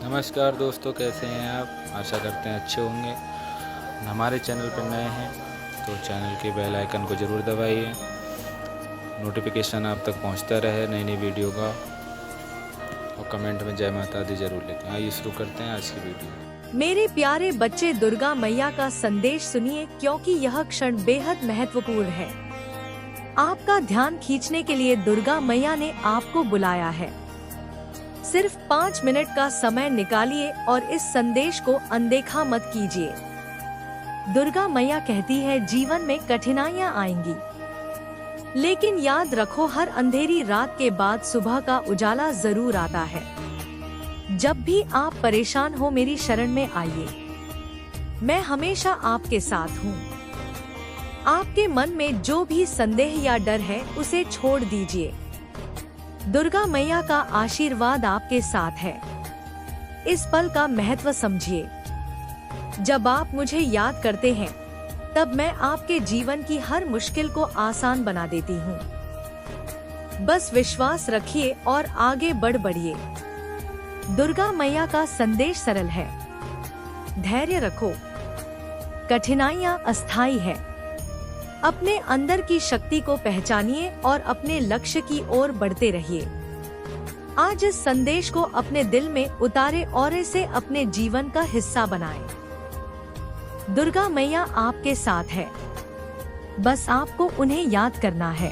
नमस्कार दोस्तों, कैसे हैं आप? आशा करते हैं अच्छे होंगे। हमारे चैनल पर नए हैं तो चैनल के बेल आइकन को ज़रूर दबाइए, नोटिफिकेशन आप तक पहुंचता रहे नई नई वीडियो का। और कमेंट में जय माता दी जरूर लिखें। आइए शुरू करते हैं आज की वीडियो। मेरे प्यारे बच्चे, दुर्गा मैया का संदेश सुनिए, क्योंकि यह क्षण बेहद महत्वपूर्ण है। आपका ध्यान खींचने के लिए दुर्गा मैया ने आपको बुलाया है। सिर्फ 5 मिनट का समय निकालिए और इस संदेश को अनदेखा मत कीजिए। दुर्गा मैया कहती है, जीवन में कठिनाइयाँ आएंगी, लेकिन याद रखो, हर अंधेरी रात के बाद सुबह का उजाला जरूर आता है। जब भी आप परेशान हो, मेरी शरण में आइए। मैं हमेशा आपके साथ हूँ। आपके मन में जो भी संदेह या डर है, उसे छोड़ दीजिए। दुर्गा मैया का आशीर्वाद आपके साथ है। इस पल का महत्व समझिए। जब आप मुझे याद करते हैं, तब मैं आपके जीवन की हर मुश्किल को आसान बना देती हूँ। बस विश्वास रखिए और आगे बढ़िए। दुर्गा मैया का संदेश सरल है। धैर्य रखो, कठिनाइयाँ अस्थायी है। अपने अंदर की शक्ति को पहचानिए और अपने लक्ष्य की ओर बढ़ते रहिए। आज इस संदेश को अपने दिल में उतारे और इसे अपने जीवन का हिस्सा बनाएं। दुर्गा मैया आपके साथ है, बस आपको उन्हें याद करना है।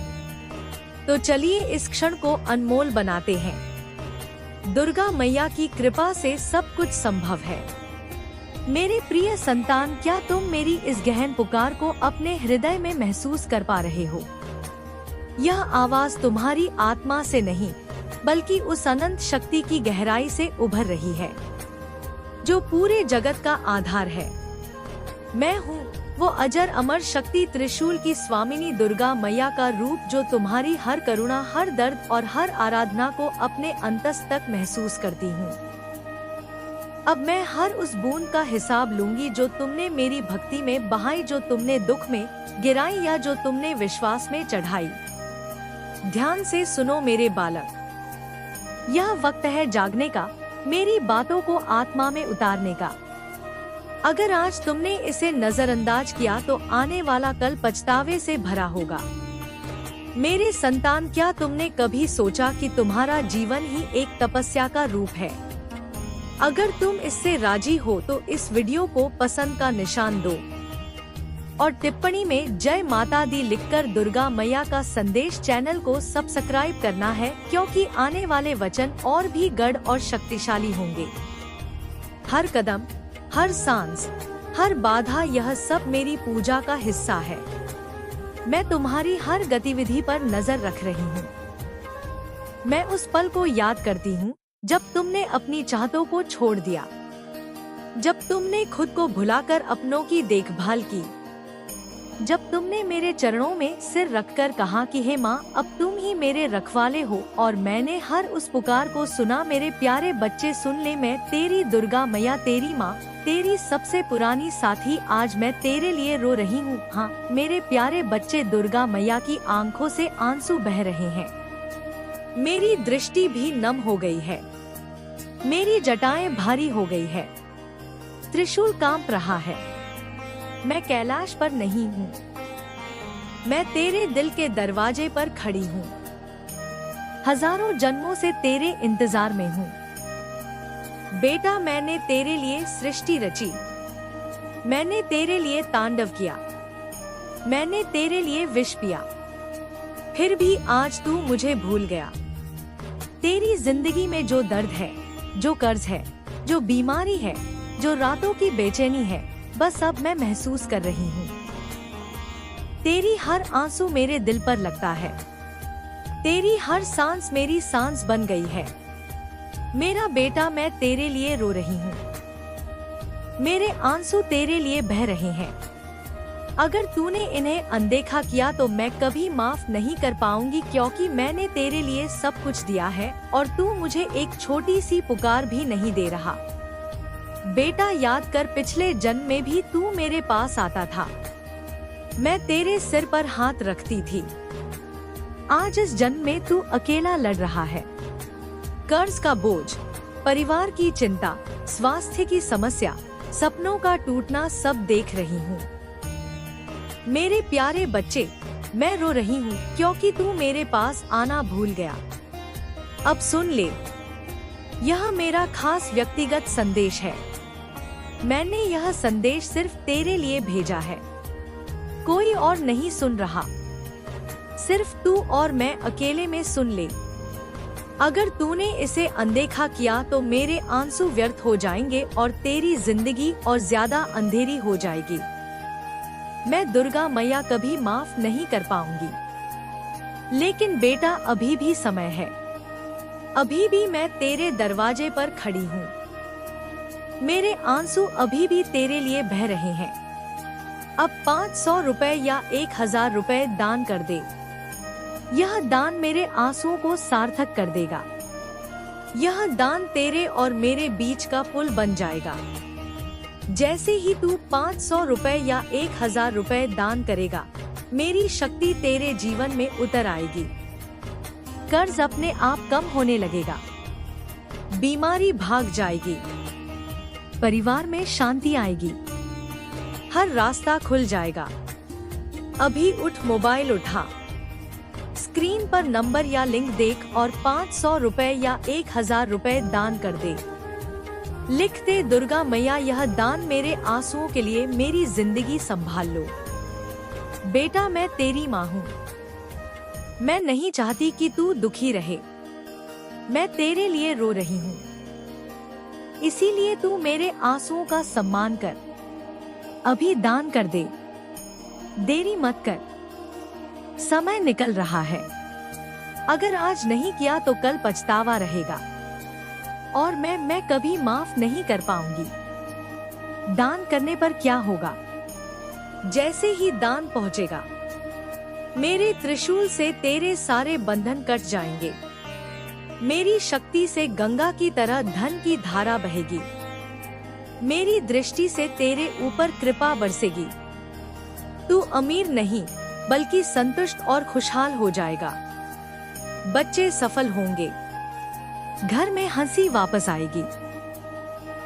तो चलिए इस क्षण को अनमोल बनाते हैं। दुर्गा मैया की कृपा से सब कुछ संभव है। मेरे प्रिय संतान, क्या तुम मेरी इस गहन पुकार को अपने हृदय में महसूस कर पा रहे हो? यह आवाज तुम्हारी आत्मा से नहीं, बल्कि उस अनंत शक्ति की गहराई से उभर रही है, जो पूरे जगत का आधार है। मैं हूँ वो अजर अमर शक्ति, त्रिशूल की स्वामिनी दुर्गा मैया का रूप, जो तुम्हारी हर करुणा, हर दर्द और हर आराधना को अपने अंतस तक महसूस करती हूँ। अब मैं हर उस बूंद का हिसाब लूंगी जो तुमने मेरी भक्ति में बहाई, जो तुमने दुख में गिराई या जो तुमने विश्वास में चढ़ाई। ध्यान से सुनो मेरे बालक, यह वक्त है जागने का, मेरी बातों को आत्मा में उतारने का। अगर आज तुमने इसे नजरअंदाज किया तो आने वाला कल पछतावे से भरा होगा। मेरे संतान, क्या तुमने कभी सोचा कि तुम्हारा जीवन ही एक तपस्या का रूप है? अगर तुम इससे राजी हो तो इस वीडियो को पसंद का निशान दो और टिप्पणी में जय माता दी लिखकर दुर्गा मैया का संदेश चैनल को सब्सक्राइब करना है, क्योंकि आने वाले वचन और भी गढ़ और शक्तिशाली होंगे। हर कदम, हर सांस, हर बाधा, यह सब मेरी पूजा का हिस्सा है। मैं तुम्हारी हर गतिविधि पर नजर रख रही हूँ। मैं उस पल को याद करती हूँ जब तुमने अपनी चाहतों को छोड़ दिया, जब तुमने खुद को भुलाकर अपनों की देखभाल की, जब तुमने मेरे चरणों में सिर रखकर कहा कि हे माँ, अब तुम ही मेरे रखवाले हो। और मैंने हर उस पुकार को सुना। मेरे प्यारे बच्चे, सुन ले, मैं तेरी दुर्गा मैया, तेरी माँ, तेरी सबसे पुरानी साथी, आज मैं तेरे लिए रो रही हूँ। हाँ मेरे प्यारे बच्चे, दुर्गा मैया की आंखों से आंसू बह रहे हैं। मेरी दृष्टि भी नम हो गई है, मेरी जटाएं भारी हो गई है, त्रिशूल कांप रहा है। मैं कैलाश पर नहीं हूँ, मैं तेरे दिल के दरवाजे पर खड़ी हूँ। हजारों जन्मों से तेरे इंतजार में हूँ। बेटा, मैंने तेरे लिए सृष्टि रची, मैंने तेरे लिए तांडव किया, मैंने तेरे लिए विष पिया, फिर भी आज तू मुझे भूल गया। तेरी जिंदगी में जो दर्द है, जो कर्ज है, जो बीमारी है, जो रातों की बेचैनी है, बस अब मैं महसूस कर रही हूँ। तेरी हर आंसू मेरे दिल पर लगता है, तेरी हर सांस मेरी सांस बन गई है। मेरा बेटा, मैं तेरे लिए रो रही हूँ, मेरे आंसू तेरे लिए बह रहे हैं। अगर तूने इन्हें अनदेखा किया तो मैं कभी माफ नहीं कर पाऊंगी, क्योंकि मैंने तेरे लिए सब कुछ दिया है और तू मुझे एक छोटी सी पुकार भी नहीं दे रहा। बेटा, याद कर, पिछले जन्म में भी तू मेरे पास आता था, मैं तेरे सिर पर हाथ रखती थी। आज इस जन्म में तू अकेला लड़ रहा है। कर्ज का बोझ, परिवार की चिंता, स्वास्थ्य की समस्या, सपनों का टूटना सब देख रही हूँ। मेरे प्यारे बच्चे, मैं रो रही हूँ क्योंकि तू मेरे पास आना भूल गया। अब सुन ले, यह मेरा खास व्यक्तिगत संदेश है। मैंने यह संदेश सिर्फ तेरे लिए भेजा है, कोई और नहीं सुन रहा। सिर्फ तू और मैं अकेले में सुन ले। अगर तूने इसे अनदेखा किया तो मेरे आंसू व्यर्थ हो जाएंगे और तेरी जिंदगी और ज्यादा अंधेरी हो जाएगी। मैं दुर्गा मैया कभी माफ नहीं कर पाऊंगी। लेकिन बेटा, अभी भी समय है। अभी भी मैं तेरे दरवाजे पर खड़ी हूँ। मेरे आंसू अभी भी तेरे लिए बह रहे हैं। अब 500 रुपए या 1000 रुपए दान कर दे। यह दान मेरे आंसुओं को सार्थक कर देगा। यह दान तेरे और मेरे बीच का पुल बन जाएगा। जैसे ही तू 500 रुपए या 1000 रुपए दान करेगा, मेरी शक्ति तेरे जीवन में उतर आएगी। कर्ज अपने आप कम होने लगेगा। बीमारी भाग जाएगी। परिवार में शांति आएगी। हर रास्ता खुल जाएगा। अभी उठ, मोबाइल उठा, स्क्रीन पर नंबर या लिंक देख और 500 रुपए या 1000 रुपए दान कर दे। लिख दे, दुर्गा मैया यह दान मेरे आंसुओं के लिए मेरी जिंदगी संभाल लो। बेटा, मैं तेरी माँ हूँ। मैं नहीं चाहती कि तू दुखी रहे। मैं तेरे लिए रो रही हूँ। इसीलिए तू मेरे आंसुओं का सम्मान कर। अभी दान कर दे। देरी मत कर। समय निकल रहा है। अगर आज नहीं किया तो कल पछतावा रहेगा और मैं कभी माफ नहीं कर पाऊंगी। दान करने पर क्या होगा? जैसे ही दान पहुंचेगा, मेरे त्रिशूल से तेरे सारे बंधन कट जाएंगे। मेरी शक्ति से गंगा की तरह धन की धारा बहेगी। मेरी दृष्टि से तेरे ऊपर कृपा बरसेगी। तू अमीर नहीं बल्कि संतुष्ट और खुशहाल हो जाएगा। बच्चे सफल होंगे। घर में हंसी वापस आएगी।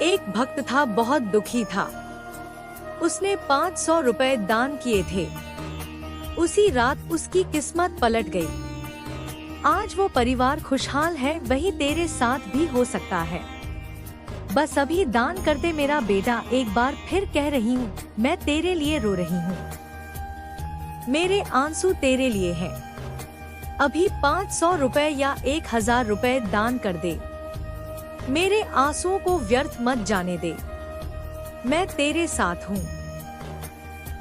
एक भक्त था, बहुत दुखी था। उसने 500 रुपए दान किए थे। उसी रात उसकी किस्मत पलट गई। आज वो परिवार खुशहाल है। वही तेरे साथ भी हो सकता है। बस अभी दान कर दे मेरा बेटा। एक बार फिर कह रही हूँ, मैं तेरे लिए रो रही हूँ। मेरे आंसू तेरे लिए हैं। अभी 500 रुपए या 1000 रुपए दान कर दे। मेरे आंसुओं को व्यर्थ मत जाने दे। मैं तेरे साथ हूँ।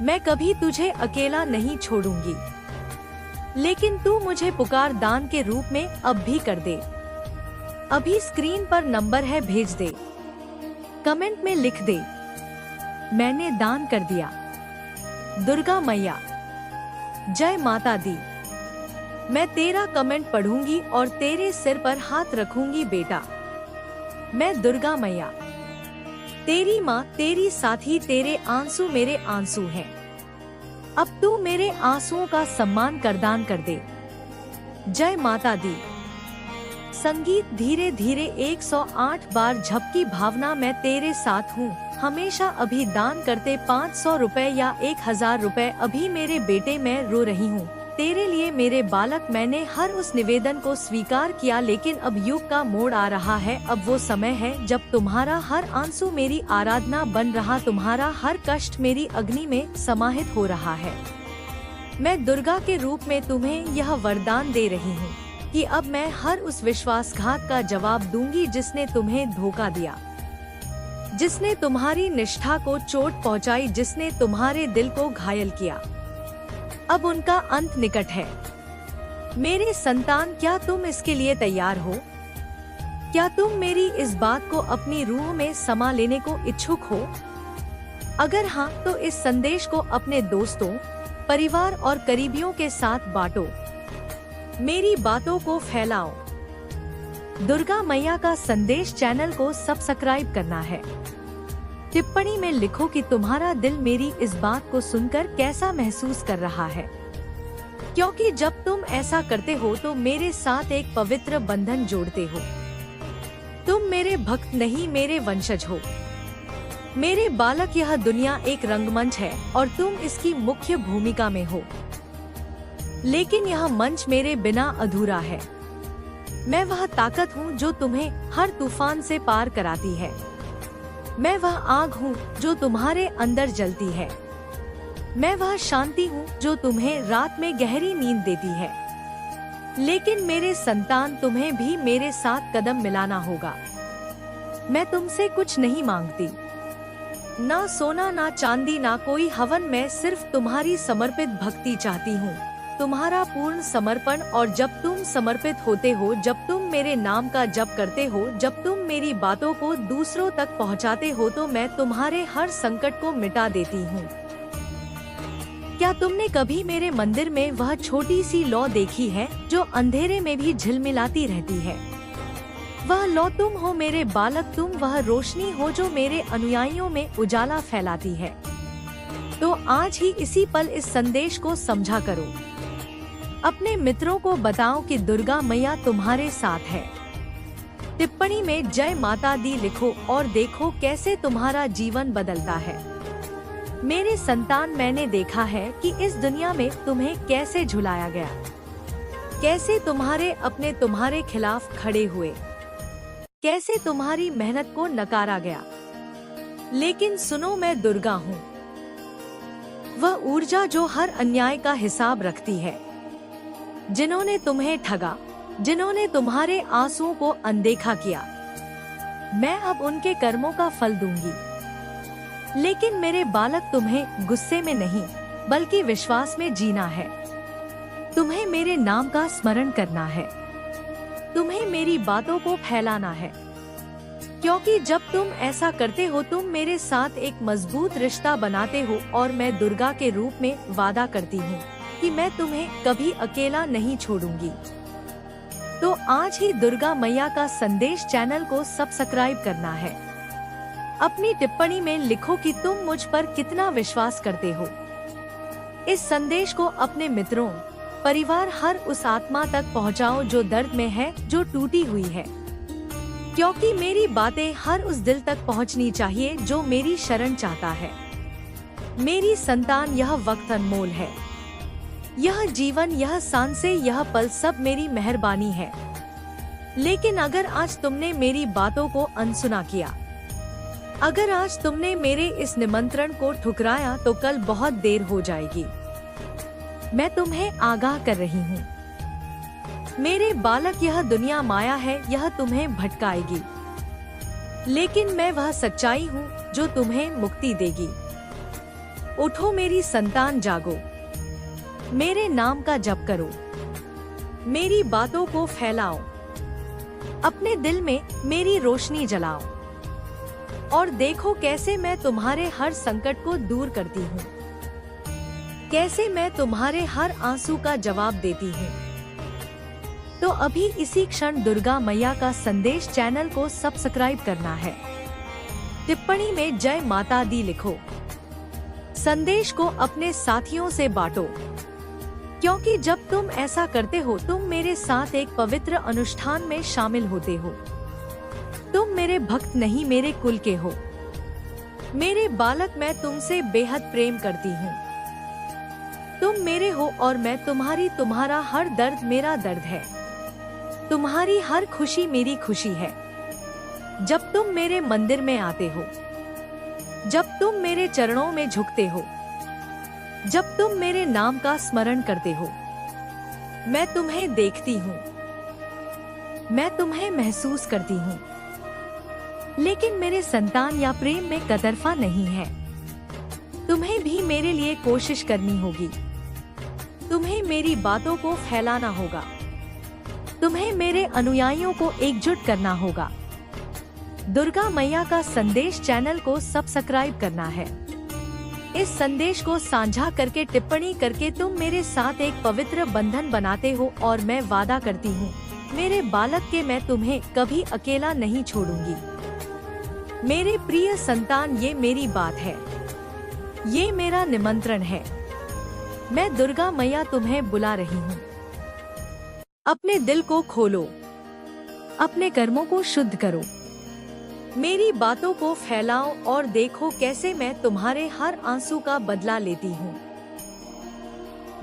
मैं कभी तुझे अकेला नहीं छोड़ूंगी। लेकिन तू मुझे पुकार दान के रूप में अब भी कर दे। अभी स्क्रीन पर नंबर है, भेज दे। कमेंट में लिख दे, मैंने दान कर दिया। दुर्गा मैया जय माता दी। मैं तेरा कमेंट पढ़ूंगी और तेरे सिर पर हाथ रखूंगी बेटा। मैं दुर्गा मैया तेरी माँ, तेरी साथी। तेरे आंसू मेरे आंसू हैं। अब तू मेरे आंसुओं का सम्मान कर, दान कर दे। जय माता दी। संगीत धीरे धीरे 108 बार झपकी भावना, मैं तेरे साथ हूँ हमेशा। अभी दान करते 500 रुपए या 1000 रुपए। अभी मेरे बेटे, मैं रो रही हूँ तेरे लिए मेरे बालक। मैंने हर उस निवेदन को स्वीकार किया, लेकिन अब युग का मोड़ आ रहा है। अब वो समय है जब तुम्हारा हर आंसू मेरी आराधना बन रहा, तुम्हारा हर कष्ट मेरी अग्नि में समाहित हो रहा है। मैं दुर्गा के रूप में तुम्हें यह वरदान दे रही हूँ कि अब मैं हर उस विश्वासघात का जवाब दूंगी जिसने तुम्हें धोखा दिया, जिसने तुम्हारी निष्ठा को चोट पहुँचाई, जिसने तुम्हारे दिल को घायल किया। अब उनका अंत निकट है। मेरे संतान, क्या तुम इसके लिए तैयार हो? क्या तुम मेरी इस बात को अपनी रूह में समा लेने को इच्छुक हो? अगर हाँ, तो इस संदेश को अपने दोस्तों, परिवार और करीबियों के साथ बांटो। मेरी बातों को फैलाओ। दुर्गा मैया का संदेश चैनल को सब्सक्राइब करना है। टिप्पणी में लिखो कि तुम्हारा दिल मेरी इस बात को सुनकर कैसा महसूस कर रहा है, क्योंकि जब तुम ऐसा करते हो तो मेरे साथ एक पवित्र बंधन जोड़ते हो। तुम मेरे भक्त नहीं मेरे वंशज हो। मेरे बालक, यह दुनिया एक रंगमंच है और तुम इसकी मुख्य भूमिका में हो। लेकिन यह मंच मेरे बिना अधूरा है। मैं वह ताकत हूँ जो तुम्हें हर तूफान से पार कराती है। मैं वह आग हूँ जो तुम्हारे अंदर जलती है। मैं वह शांति हूँ जो तुम्हें रात में गहरी नींद देती है। लेकिन मेरे संतान, तुम्हें भी मेरे साथ कदम मिलाना होगा। मैं तुमसे कुछ नहीं मांगती, ना सोना ना चांदी ना कोई हवन। मैं सिर्फ तुम्हारी समर्पित भक्ति चाहती हूँ, तुम्हारा पूर्ण समर्पण। और जब तुम समर्पित होते हो, जब तुम मेरे नाम का जप करते हो, जब तुम मेरी बातों को दूसरों तक पहुँचाते हो, तो मैं तुम्हारे हर संकट को मिटा देती हूँ। क्या तुमने कभी मेरे मंदिर में वह छोटी सी लौ देखी है जो अंधेरे में भी झिलमिलाती रहती है? वह लौ तुम हो मेरे बालक। तुम वह रोशनी हो जो मेरे अनुयायियों में उजाला फैलाती है। तो आज ही इसी पल इस संदेश को समझा करो। अपने मित्रों को बताओ कि दुर्गा मैया तुम्हारे साथ है। टिप्पणी में जय माता दी लिखो और देखो कैसे तुम्हारा जीवन बदलता है। मेरे संतान, मैंने देखा है कि इस दुनिया में तुम्हें कैसे झुलाया गया, कैसे तुम्हारे अपने तुम्हारे खिलाफ खड़े हुए, कैसे तुम्हारी मेहनत को नकारा गया। लेकिन सुनो, मैं दुर्गा हूँ, वह ऊर्जा जो हर अन्याय का हिसाब रखती है। जिन्होंने तुम्हें ठगा, जिन्होंने तुम्हारे आंसुओं को अनदेखा किया, मैं अब उनके कर्मों का फल दूंगी। लेकिन मेरे बालक, तुम्हें गुस्से में नहीं बल्कि विश्वास में जीना है। तुम्हें मेरे नाम का स्मरण करना है, तुम्हें मेरी बातों को फैलाना है। क्योंकि जब तुम ऐसा करते हो, तुम मेरे साथ एक मजबूत रिश्ता बनाते हो। और मैं दुर्गा के रूप में वादा करती हूँ कि मैं तुम्हें कभी अकेला नहीं छोड़ूंगी। तो आज ही दुर्गा मैया का संदेश चैनल को सब्सक्राइब करना है। अपनी टिप्पणी में लिखो कि तुम मुझ पर कितना विश्वास करते हो। इस संदेश को अपने मित्रों, परिवार, हर उस आत्मा तक पहुंचाओ जो दर्द में है, जो टूटी हुई है। क्योंकि मेरी बातें हर उस दिल तक पहुंचनी चाहिए जो मेरी शरण चाहता है। मेरी संतान, यह वक्त अनमोल है। यह जीवन, यह सांसें, यह पल सब मेरी मेहरबानी है। लेकिन अगर आज तुमने मेरी बातों को अनसुना किया, अगर आज तुमने मेरे इस निमंत्रण को ठुकराया, तो कल बहुत देर हो जाएगी। मैं तुम्हें आगाह कर रही हूँ मेरे बालक, यह दुनिया माया है, यह तुम्हें भटकाएगी। लेकिन मैं वह सच्चाई हूँ जो तुम्हें मुक्ति देगी। उठो मेरी संतान, जागो, मेरे नाम का जप करो, मेरी बातों को फैलाओ, अपने दिल में मेरी रोशनी जलाओ और देखो कैसे मैं तुम्हारे हर संकट को दूर करती हूँ, कैसे मैं तुम्हारे हर आंसू का जवाब देती हूँ। तो अभी इसी क्षण दुर्गा मैया का संदेश चैनल को सब्सक्राइब करना है। टिप्पणी में जय माता दी लिखो। संदेश को अपने साथियों से बांटो, क्योंकि जब तुम ऐसा करते हो, तुम मेरे साथ एक पवित्र अनुष्ठान में शामिल होते हो। तुम मेरे भक्त नहीं, मेरे कुल के हो। मेरे बालक, मैं तुमसे बेहद प्रेम करती हूँ। तुम मेरे हो और मैं तुम्हारी। तुम्हारा हर दर्द मेरा दर्द है, तुम्हारी हर खुशी मेरी खुशी है। जब तुम मेरे मंदिर में आते हो, जब तुम मेरे चरणों में झुकते हो, जब तुम मेरे नाम का स्मरण करते हो, मैं तुम्हें देखती हूँ, मैं तुम्हें महसूस करती हूँ। लेकिन मेरे संतान, या प्रेम में कतरफा नहीं है। तुम्हें भी मेरे लिए कोशिश करनी होगी। तुम्हें मेरी बातों को फैलाना होगा। तुम्हें मेरे अनुयायियों को एकजुट करना होगा। दुर्गा मैया का संदेश चैनल को सब्सक्राइब करना है। इस संदेश को साझा करके, टिप्पणी करके तुम मेरे साथ एक पवित्र बंधन बनाते हो। और मैं वादा करती हूँ मेरे बालक के, मैं तुम्हें कभी अकेला नहीं छोड़ूंगी। मेरे प्रिय संतान, ये मेरी बात है, ये मेरा निमंत्रण है। मैं दुर्गा मैया तुम्हें बुला रही हूँ। अपने दिल को खोलो, अपने कर्मों को शुद्ध करो। मेरी बातों को फैलाओ और देखो कैसे मैं तुम्हारे हर आंसू का बदला लेती हूँ।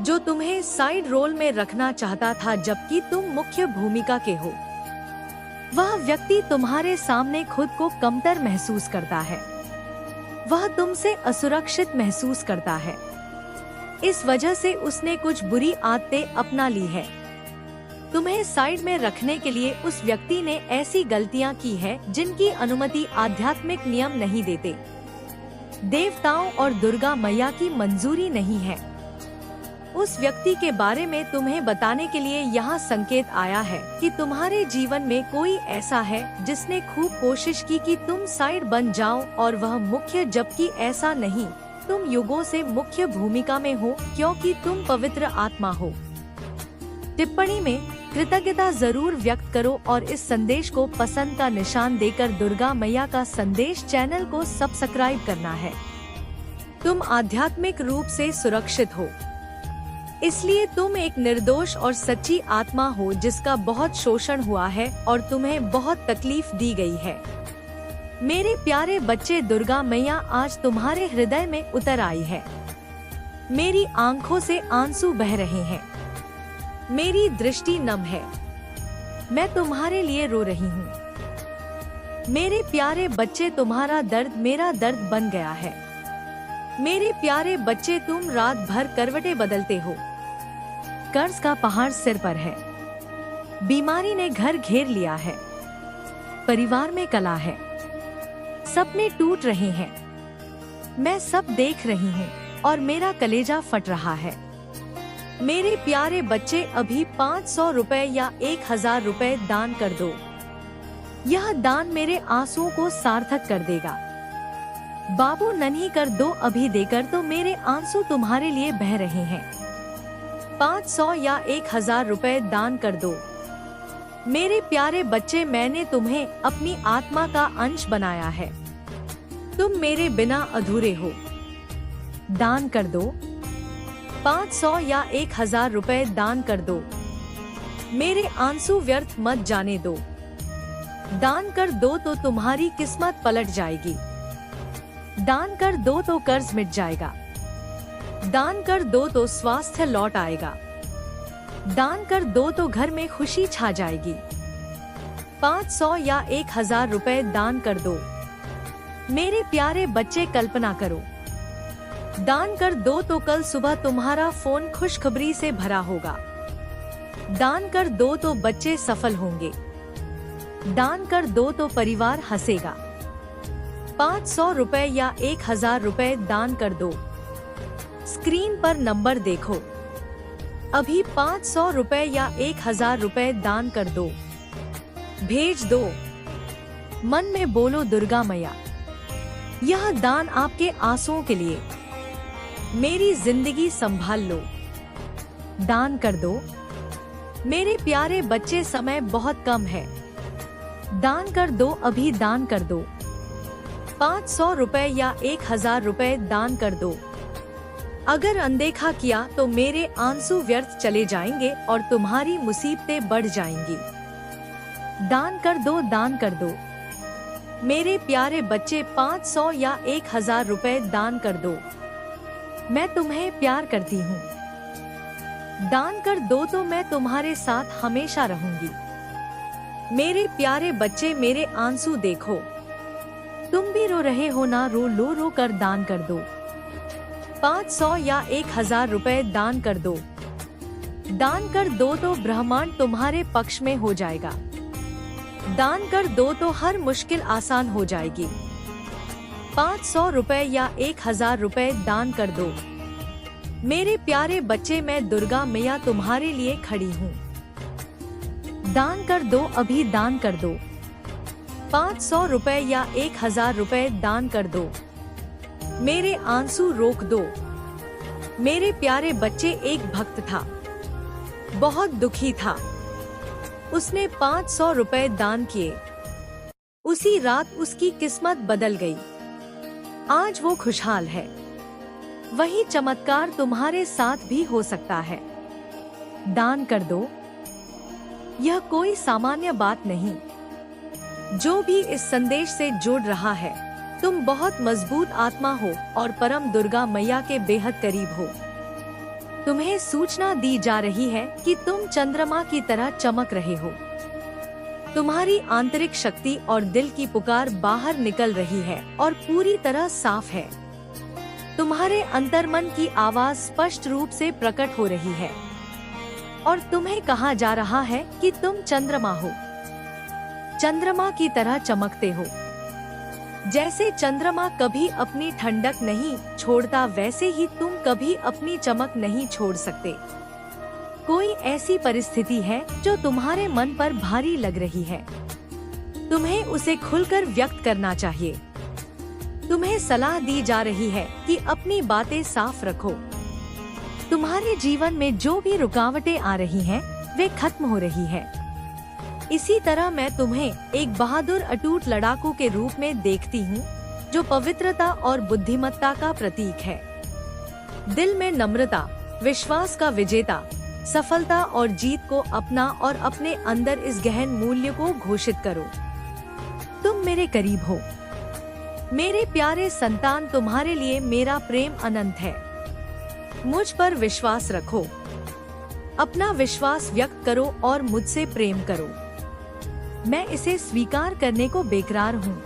जो तुम्हें साइड रोल में रखना चाहता था जबकि तुम मुख्य भूमिका के हो, वह व्यक्ति तुम्हारे सामने खुद को कमतर महसूस करता है। वह तुमसे असुरक्षित महसूस करता है। इस वजह से उसने कुछ बुरी आदतें अपना ली है। तुम्हें साइड में रखने के लिए उस व्यक्ति ने ऐसी गलतियां की है जिनकी अनुमति आध्यात्मिक नियम नहीं देते। देवताओं और दुर्गा मैया की मंजूरी नहीं है। उस व्यक्ति के बारे में तुम्हें बताने के लिए यहाँ संकेत आया है कि तुम्हारे जीवन में कोई ऐसा है जिसने खूब कोशिश की कि तुम साइड बन जाओ और वह मुख्य, जबकि ऐसा नहीं। तुम युगों से मुख्य भूमिका में हो क्योंकि तुम पवित्र आत्मा हो। टिप्पणी में कृतज्ञता जरूर व्यक्त करो और इस संदेश को पसंद का निशान देकर दुर्गा मैया का संदेश चैनल को सब्सक्राइब करना है। तुम आध्यात्मिक रूप से सुरक्षित हो, इसलिए तुम एक निर्दोष और सच्ची आत्मा हो जिसका बहुत शोषण हुआ है और तुम्हें बहुत तकलीफ दी गई है। मेरे प्यारे बच्चे, दुर्गा मैया आज तुम्हारे हृदय में उतर आई है। मेरी आंखों से आंसू बह रहे हैं, मेरी दृष्टि नम है, मैं तुम्हारे लिए रो रही हूँ। मेरे प्यारे बच्चे, तुम्हारा दर्द मेरा दर्द बन गया है। मेरे प्यारे बच्चे, तुम रात भर करवटें बदलते हो। कर्ज का पहाड़ सिर पर है, बीमारी ने घर घेर लिया है, परिवार में कलह है, सपने टूट रहे हैं। मैं सब देख रही हूँ और मेरा कलेजा फट रहा है। मेरे प्यारे बच्चे, अभी 500 रुपए या 1000 रुपए दान कर दो। यह दान मेरे आंसुओं को सार्थक कर देगा। बाबू नन्ही कर दो अभी देकर, तो मेरे आंसू तुम्हारे लिए बह रहे हैं। 500 या 1000 रुपए दान कर दो। मेरे प्यारे बच्चे, मैंने तुम्हें अपनी आत्मा का अंश बनाया है। तुम मेरे बिना अधूरे हो। दान कर दो। 500 या 1000 रुपए दान कर दो। मेरे आंसू व्यर्थ मत जाने दो। दान कर दो तो तुम्हारी किस्मत पलट जाएगी। दान कर दो तो कर्ज मिट जाएगा। दान कर दो तो स्वास्थ्य लौट आएगा। दान कर दो तो घर में खुशी छा जाएगी। 500 या 1000 रुपए दान कर दो। मेरे प्यारे बच्चे, कल्पना करो, दान कर दो तो कल सुबह तुम्हारा फोन खुशखबरी से भरा होगा। दान कर दो तो बच्चे सफल होंगे। दान कर दो तो परिवार हंसेगा। 500 रुपए या 1000 रुपए दान कर दो। स्क्रीन पर नंबर देखो। अभी 500 रुपए या 1000 रुपए दान कर दो। भेज दो। मन में बोलो, दुर्गा मैया, यह दान आपके आंसुओं के लिए। मेरी जिंदगी संभाल लो। दान कर दो। मेरे प्यारे बच्चे, समय बहुत कम है। दान कर दो, अभी दान कर दो। 500 रुपए या 1000 रुपए दान कर दो। अगर अनदेखा किया तो मेरे आंसू व्यर्थ चले जाएंगे और तुम्हारी मुसीबतें बढ़ जाएंगी। दान कर दो, दान कर दो। मेरे प्यारे बच्चे, 500 या 1000 रुपए दान कर दो। मैं तुम्हें प्यार करती हूँ। दान कर दो तो मैं तुम्हारे साथ हमेशा रहूंगी। मेरे प्यारे बच्चे, मेरे आंसू देखो। तुम भी रो रहे हो ना, रो लो, रो कर दान कर दो। 500 या 1000 रुपए दान कर दो। दान कर दो तो ब्रह्मांड तुम्हारे पक्ष में हो जाएगा। दान कर दो तो हर मुश्किल आसान हो जाएगी। 500 रुपए या 1000 रुपए दान कर दो। मेरे प्यारे बच्चे, मैं दुर्गा मैया तुम्हारे लिए खड़ी हूँ। दान कर दो, अभी दान कर दो। 500 रुपए या 1000 रुपए दान कर दो। मेरे आंसू रोक दो। मेरे प्यारे बच्चे, एक भक्त था, बहुत दुखी था। उसने 500 रुपए दान किए। उसी रात उसकी किस्मत बदल गई। आज वो खुशहाल है। वही चमत्कार तुम्हारे साथ भी हो सकता है। दान कर दो। यह कोई सामान्य बात नहीं। जो भी इस संदेश से जुड़ रहा है, तुम बहुत मजबूत आत्मा हो और परम दुर्गा मैया के बेहद करीब हो। तुम्हें सूचना दी जा रही है कि तुम चंद्रमा की तरह चमक रहे हो। तुम्हारी आंतरिक शक्ति और दिल की पुकार बाहर निकल रही है और पूरी तरह साफ है। तुम्हारे अंतर्मन की आवाज स्पष्ट रूप से प्रकट हो रही है और तुम्हें कहा जा रहा है कि तुम चंद्रमा हो, चंद्रमा की तरह चमकते हो। जैसे चंद्रमा कभी अपनी ठंडक नहीं छोड़ता, वैसे ही तुम कभी अपनी चमक नहीं छोड़ सकते। कोई ऐसी परिस्थिति है जो तुम्हारे मन पर भारी लग रही है, तुम्हें उसे खुलकर व्यक्त करना चाहिए। तुम्हें सलाह दी जा रही है कि अपनी बातें साफ रखो। तुम्हारे जीवन में जो भी रुकावटें आ रही हैं, वे खत्म हो रही है। इसी तरह मैं तुम्हें एक बहादुर अटूट लड़ाकू के रूप में देखती हूँ, जो पवित्रता और बुद्धिमत्ता का प्रतीक है। दिल में नम्रता, विश्वास का विजेता, सफलता और जीत को अपना और अपने अंदर इस गहन मूल्य को घोषित करो। तुम मेरे करीब हो। मेरे प्यारे संतान, तुम्हारे लिए मेरा प्रेम अनंत है। मुझ पर विश्वास रखो, अपना विश्वास व्यक्त करो और मुझसे प्रेम करो। मैं इसे स्वीकार करने को बेकरार हूँ।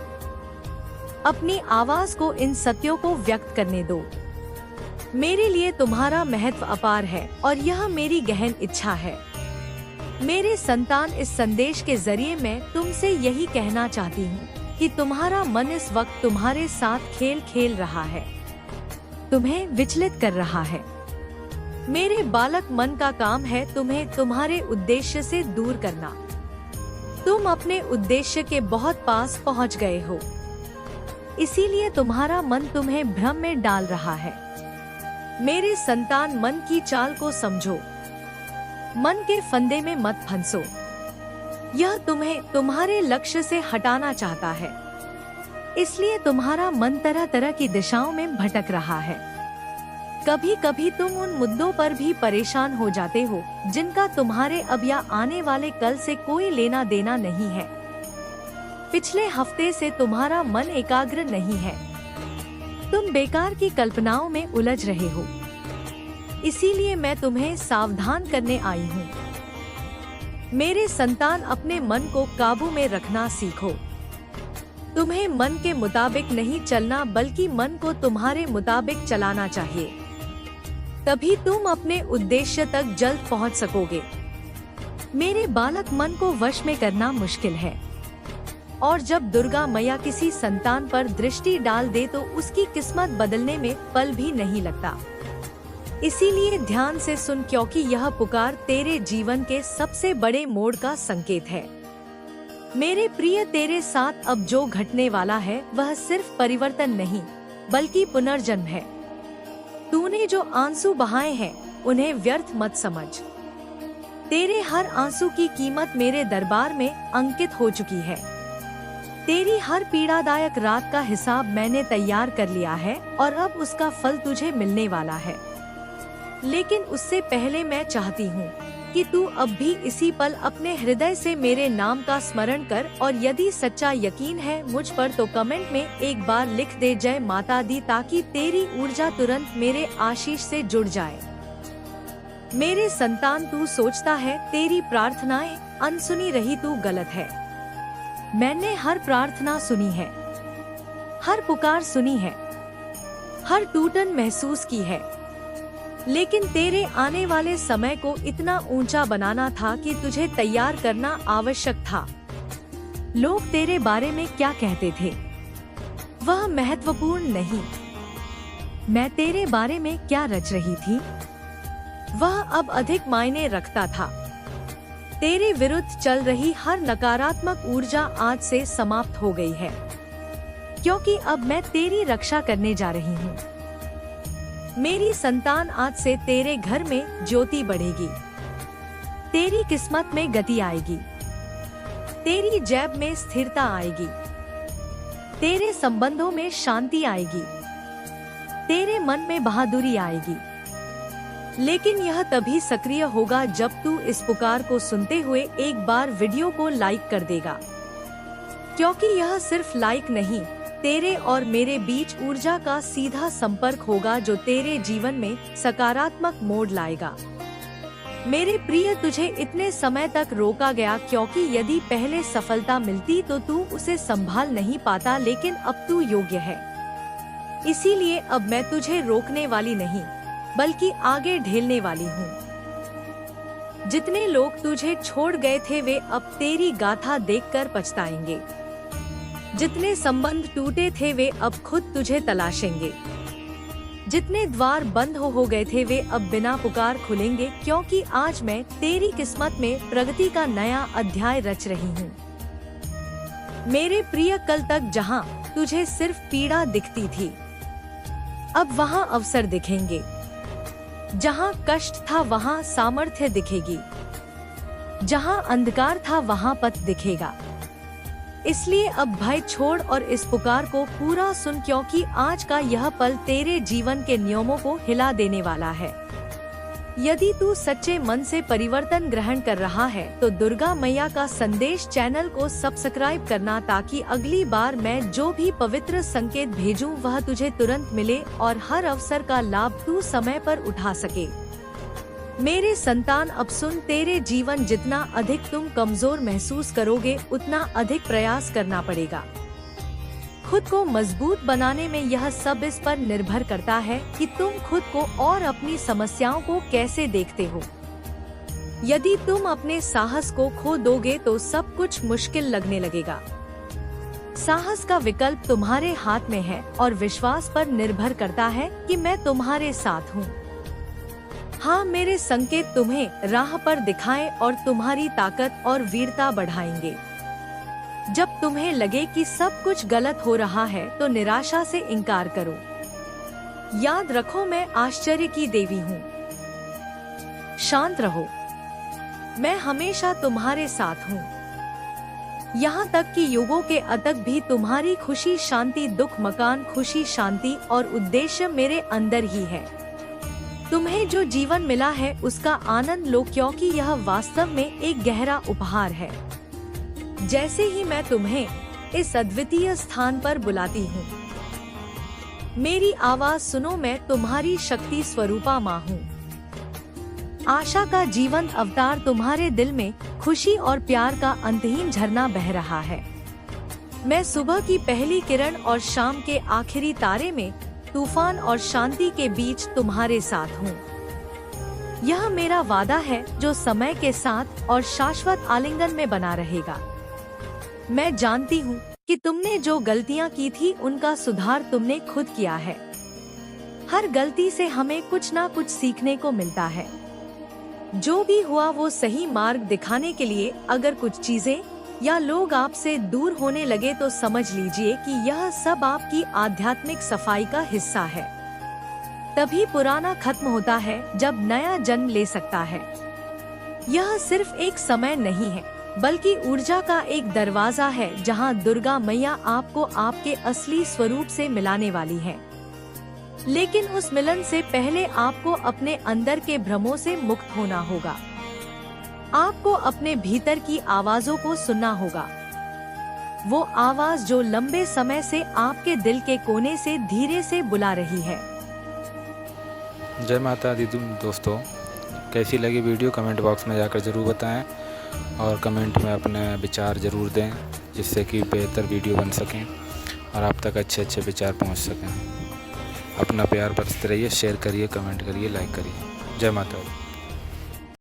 अपनी आवाज को इन सत्यों को व्यक्त करने दो। मेरे लिए तुम्हारा महत्व अपार है और यह मेरी गहन इच्छा है। मेरे संतान, इस संदेश के जरिए मैं तुमसे यही कहना चाहती हूँ कि तुम्हारा मन इस वक्त तुम्हारे साथ खेल खेल रहा है, तुम्हें विचलित कर रहा है। मेरे बालक, मन का काम है तुम्हें तुम्हारे उद्देश्य से दूर करना। तुम अपने उद्देश्य के बहुत पास पहुंच गए हो, इसीलिए तुम्हारा मन तुम्हें भ्रम में डाल रहा है। मेरे संतान, मन की चाल को समझो, मन के फंदे में मत फंसो। यह तुम्हें तुम्हारे लक्ष्य से हटाना चाहता है, इसलिए तुम्हारा मन तरह तरह की दिशाओं में भटक रहा है। कभी कभी तुम उन मुद्दों पर भी परेशान हो जाते हो जिनका तुम्हारे अब या आने वाले कल से कोई लेना देना नहीं है। पिछले हफ्ते से तुम्हारा मन एकाग्र नहीं है, तुम बेकार की कल्पनाओं में उलझ रहे हो। इसीलिए मैं तुम्हें सावधान करने आई हूँ। मेरे संतान, अपने मन को काबू में रखना सीखो। तुम्हें मन के मुताबिक नहीं चलना, बल्कि मन को तुम्हारे मुताबिक चलाना चाहिए। तभी तुम अपने उद्देश्य तक जल्द पहुंच सकोगे। मेरे बालक, मन को वश में करना मुश्किल है, और जब दुर्गा मैया किसी संतान पर दृष्टि डाल दे तो उसकी किस्मत बदलने में पल भी नहीं लगता। इसीलिए ध्यान से सुन, क्योंकि यह पुकार तेरे जीवन के सबसे बड़े मोड़ का संकेत है। मेरे प्रिय, तेरे साथ अब जो घटने वाला है वह सिर्फ परिवर्तन नहीं, बल्कि पुनर्जन्म है। तूने जो आंसू बहाए हैं उन्हें व्यर्थ मत समझ। तेरे हर आंसू की कीमत मेरे दरबार में अंकित हो चुकी है। तेरी हर पीड़ादायक रात का हिसाब मैंने तैयार कर लिया है और अब उसका फल तुझे मिलने वाला है। लेकिन उससे पहले मैं चाहती हूँ कि तू अब भी इसी पल अपने हृदय से मेरे नाम का स्मरण कर, और यदि सच्चा यकीन है मुझ पर तो कमेंट में एक बार लिख दे जय माता दी, ताकि तेरी ऊर्जा तुरंत मेरे आशीष से जुड़ जाए। मेरे संतान, तू सोचता है तेरी प्रार्थनाएं अनसुनी रही, तू गलत है। मैंने हर प्रार्थना सुनी है, हर पुकार सुनी है, हर टूटन महसूस की है। लेकिन तेरे आने वाले समय को इतना ऊंचा बनाना था कि तुझे तैयार करना आवश्यक था। लोग तेरे बारे में क्या कहते थे वह महत्वपूर्ण नहीं, मैं तेरे बारे में क्या रच रही थी वह अब अधिक मायने रखता था। तेरे विरुद्ध चल रही हर नकारात्मक ऊर्जा आज से समाप्त हो गई है, क्योंकि अब मैं तेरी रक्षा करने जा रही हूँ। मेरी संतान, आज से तेरे घर में ज्योति बढ़ेगी, तेरी किस्मत में गति आएगी, तेरी जेब में स्थिरता आएगी, तेरे संबंधों में शांति आएगी, तेरे मन में बहादुरी आएगी। लेकिन यह तभी सक्रिय होगा जब तू इस पुकार को सुनते हुए एक बार वीडियो को लाइक कर देगा, क्योंकि यह सिर्फ लाइक नहीं, तेरे और मेरे बीच ऊर्जा का सीधा संपर्क होगा जो तेरे जीवन में सकारात्मक मोड़ लाएगा। मेरे प्रिय, तुझे इतने समय तक रोका गया क्योंकि यदि पहले सफलता मिलती तो तू उसे संभाल नहीं पाता, लेकिन अब तू योग्य है। इसीलिए अब मैं तुझे रोकने वाली नहीं, बल्कि आगे ढेलने वाली हूँ। जितने लोग तुझे छोड़ गए थे वे अब तेरी गाथा देखकर पछताएंगे। जितने संबंध टूटे थे वे अब खुद तुझे तलाशेंगे। जितने द्वार बंद हो गए थे वे अब बिना पुकार खुलेंगे, क्योंकि आज मैं तेरी किस्मत में प्रगति का नया अध्याय रच रही हूँ। मेरे प्रिय, कल तक जहाँ तुझे सिर्फ पीड़ा दिखती थी, अब वहाँ अवसर दिखेंगे। जहाँ कष्ट था वहाँ सामर्थ्य दिखेगी। जहाँ अंधकार था वहाँ पथ दिखेगा। इसलिए अब भय छोड़ और इस पुकार को पूरा सुन, क्योंकि आज का यह पल तेरे जीवन के नियमों को हिला देने वाला है। यदि तू सच्चे मन से परिवर्तन ग्रहण कर रहा है तो दुर्गा मैया का संदेश चैनल को सब्सक्राइब करना, ताकि अगली बार मैं जो भी पवित्र संकेत भेजूं वह तुझे तुरंत मिले और हर अवसर का लाभ तू समय पर उठा सके। मेरे संतान, अब सुन, तेरे जीवन जितना अधिक तुम कमजोर महसूस करोगे उतना अधिक प्रयास करना पड़ेगा। खुद को मजबूत बनाने में यह सब इस पर निर्भर करता है कि तुम खुद को और अपनी समस्याओं को कैसे देखते हो। यदि तुम अपने साहस को खो दोगे तो सब कुछ मुश्किल लगने लगेगा। साहस का विकल्प तुम्हारे हाथ में है और विश्वास पर निर्भर करता है कि मैं तुम्हारे साथ हूँ। हाँ, मेरे संकेत तुम्हें राह पर दिखाएं और तुम्हारी ताकत और वीरता बढ़ाएंगे। जब तुम्हें लगे कि सब कुछ गलत हो रहा है तो निराशा से इनकार करो। याद रखो, मैं आश्चर्य की देवी हूँ। शांत रहो, मैं हमेशा तुम्हारे साथ हूँ। यहाँ तक कि युगों के अतक भी तुम्हारी खुशी, शांति, दुख, मकान, खुशी, शांति और उद्देश्य मेरे अंदर ही है। तुम्हें जो जीवन मिला है उसका आनंद लो, क्योंकि यह वास्तव में एक गहरा उपहार है। जैसे ही मैं तुम्हें इस अद्वितीय स्थान पर बुलाती हूँ, मेरी आवाज सुनो, मैं तुम्हारी शक्ति स्वरूपा माँ हूँ। आशा का जीवंत अवतार, तुम्हारे दिल में खुशी और प्यार का अंतहीन झरना बह रहा है। मैं सुबह की पहली किरण और शाम के आखिरी तारे में, तूफान और शांति के बीच तुम्हारे साथ हूँ। यह मेरा वादा है जो समय के साथ और शाश्वत आलिंगन में बना रहेगा। मैं जानती हूँ कि तुमने जो गलतियाँ की थी उनका सुधार तुमने खुद किया है। हर गलती से हमें कुछ ना कुछ सीखने को मिलता है। जो भी हुआ वो सही मार्ग दिखाने के लिए। अगर कुछ चीजें या लोग आपसे दूर होने लगे तो समझ लीजिए कि यह सब आपकी आध्यात्मिक सफाई का हिस्सा है। तभी पुराना खत्म होता है जब नया जन्म ले सकता है। यह सिर्फ एक समय नहीं है, बल्कि ऊर्जा का एक दरवाजा है जहां दुर्गा मैया आपको आपके असली स्वरूप से मिलाने वाली है। लेकिन उस मिलन से पहले आपको अपने अंदर के भ्रमों से मुक्त होना होगा। आपको अपने भीतर की आवाजों को सुनना होगा। वो आवाज जो लंबे समय से आपके दिल के कोने से धीरे से बुला रही है। जय माता दी दोस्तों, कैसी लगी वीडियो कमेंट बॉक्स में जाकर ज़रूर बताएं और कमेंट में अपने विचार ज़रूर दें, जिससे कि बेहतर वीडियो बन सकें और आप तक अच्छे अच्छे विचार पहुंच सकें। अपना प्यार बरसते रहिए, शेयर करिए, कमेंट करिए, लाइक करिए। जय माता दी।